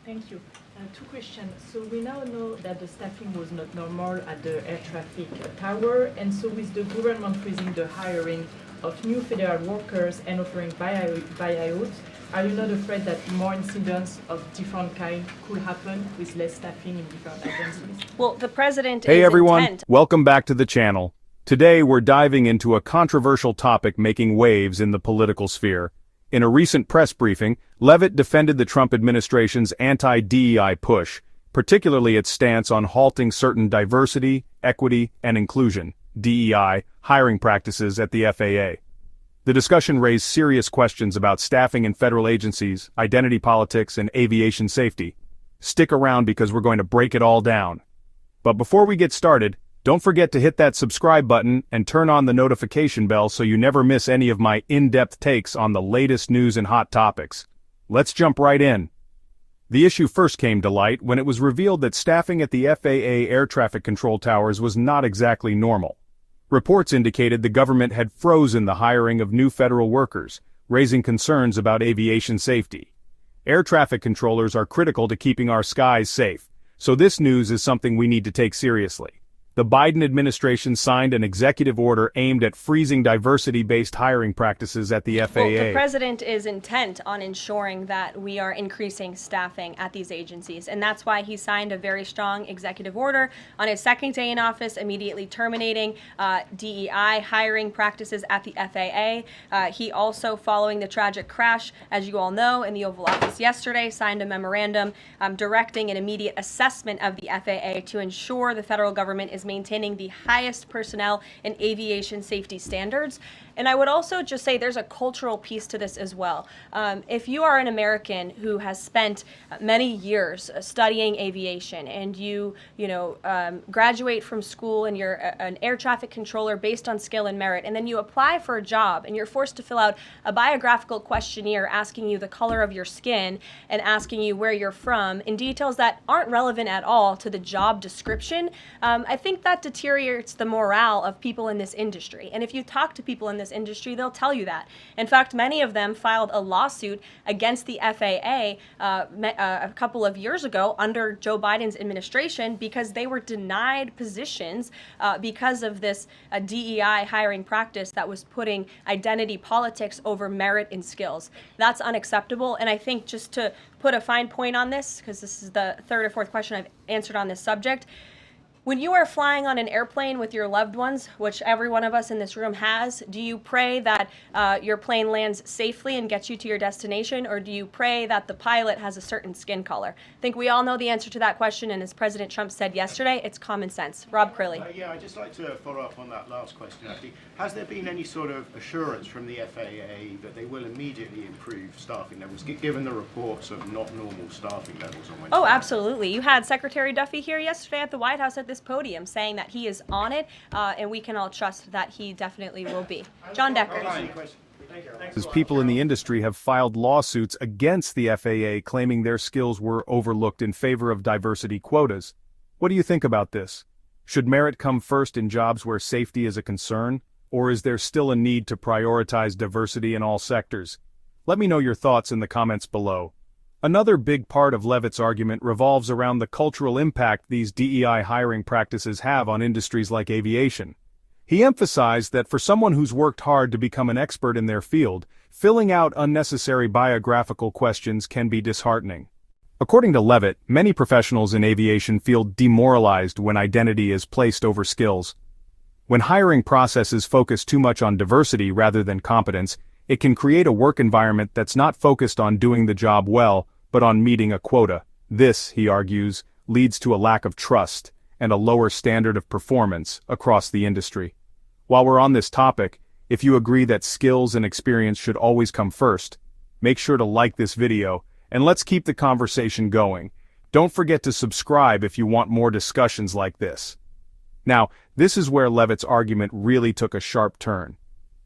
Thank you. Two questions. So we now know that the staffing was not normal at the air traffic tower, and so with the government freezing the hiring of new federal workers and offering buyouts, are you not afraid that more incidents of different kind could happen with less staffing in different agencies? Well, the president Hey is everyone, intent. welcome back to the channel. Today we're diving into a controversial topic making waves in the political sphere. In a recent press briefing, Leavitt defended the Trump administration's anti-DEI push, particularly its stance on halting certain diversity, equity, and inclusion (DEI) hiring practices at the FAA. The discussion raised serious questions about staffing in federal agencies, identity politics, and aviation safety. Stick around because we're going to break it all down. But before we get started, don't forget to hit that subscribe button and turn on the notification bell so you never miss any of my in-depth takes on the latest news and hot topics. Let's jump right in. The issue first came to light when it was revealed that staffing at the FAA air traffic control towers was not exactly normal. Reports indicated the government had frozen the hiring of new federal workers, raising concerns about aviation safety. Air traffic controllers are critical to keeping our skies safe, so this news is something we need to take seriously. The Biden administration signed an executive order aimed at freezing diversity-based hiring practices at the FAA. Well, the president is intent on ensuring that we are increasing staffing at these agencies, and that's why he signed a very strong executive order on his second day in office, immediately terminating DEI hiring practices at the FAA. He also, following the tragic crash, as you all know, in the Oval Office yesterday, signed a memorandum directing an immediate assessment of the FAA to ensure the federal government is maintaining the highest personnel and aviation safety standards. And I would also just say there's a cultural piece to this as well. If you are an American who has spent many years studying aviation and you graduate from school and you're an air traffic controller based on skill and merit, and then you apply for a job and you're forced to fill out a biographical questionnaire asking you the color of your skin and asking you where you're from in details that aren't relevant at all to the job description, I think that deteriorates the morale of people in this industry. And if you talk to people in this industry, they'll tell you that. In fact, many of them filed a lawsuit against the FAA a couple of years ago under Joe Biden's administration because they were denied positions because of this DEI hiring practice that was putting identity politics over merit and skills. That's unacceptable. And I think just to put a fine point on this, because this is the third or fourth question I've answered on this subject, when you are flying on an airplane with your loved ones, which every one of us in this room has, do you pray that your plane lands safely and gets you to your destination, or do you pray that the pilot has a certain skin color? I think we all know the answer to that question, and as President Trump said yesterday, it's common sense. Rob Crilly. Yeah, I'd just like to follow up on that last question, actually. Has there been any sort of assurance from the FAA that they will immediately improve staffing levels, given the reports of not normal staffing levels on Wednesday? Oh, absolutely. You had Secretary Duffy here yesterday at the White House at this podium saying that he is on it, and we can all trust that he definitely will be. John Decker. As people in the industry have filed lawsuits against the FAA claiming their skills were overlooked in favor of diversity quotas. What do you think about this? Should merit come first in jobs where safety is a concern, or is there still a need to prioritize diversity in all sectors? Let me know your thoughts in the comments below. Another big part of Leavitt's argument revolves around the cultural impact these DEI hiring practices have on industries like aviation. He emphasized that for someone who's worked hard to become an expert in their field, filling out unnecessary biographical questions can be disheartening. According to Leavitt, many professionals in aviation feel demoralized when identity is placed over skills. When hiring processes focus too much on diversity rather than competence, it can create a work environment that's not focused on doing the job well, but on meeting a quota. This, he argues, leads to a lack of trust and a lower standard of performance across the industry. While we're on this topic, if you agree that skills and experience should always come first, make sure to like this video, and let's keep the conversation going. Don't forget to subscribe if you want more discussions like this. Now, this is where Leavitt's argument really took a sharp turn.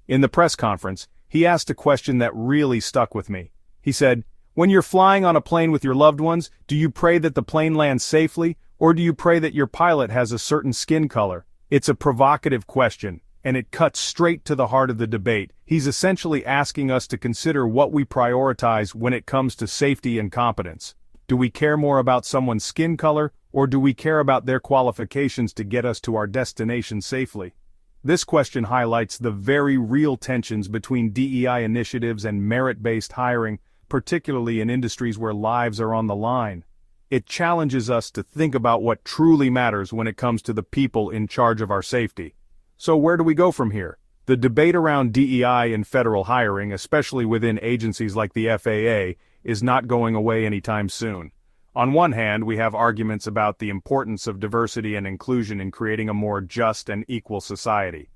In the press conference, he asked a question that really stuck with me. He said, "When you're flying on a plane with your loved ones, do you pray that the plane lands safely, or do you pray that your pilot has a certain skin color?" It's a provocative question, and it cuts straight to the heart of the debate. He's essentially asking us to consider what we prioritize when it comes to safety and competence. Do we care more about someone's skin color, or do we care about their qualifications to get us to our destination safely? This question highlights the very real tensions between DEI initiatives and merit-based hiring, particularly in industries where lives are on the line. It challenges us to think about what truly matters when it comes to the people in charge of our safety. So where do we go from here? The debate around DEI in federal hiring, especially within agencies like the FAA, is not going away anytime soon. On one hand, we have arguments about the importance of diversity and inclusion in creating a more just and equal society.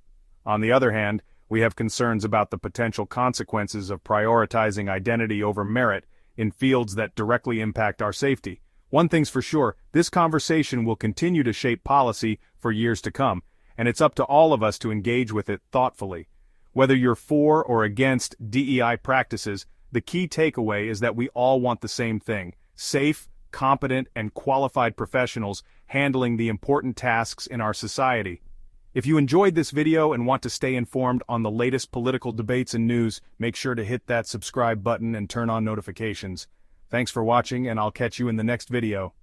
On the other hand, we have concerns about the potential consequences of prioritizing identity over merit in fields that directly impact our safety. One thing's for sure, this conversation will continue to shape policy for years to come, and it's up to all of us to engage with it thoughtfully. Whether you're for or against DEI practices, the key takeaway is that we all want the same thing: safe, competent, and qualified professionals handling the important tasks in our society. If you enjoyed this video and want to stay informed on the latest political debates and news, make sure to hit that subscribe button and turn on notifications. Thanks for watching, and I'll catch you in the next video.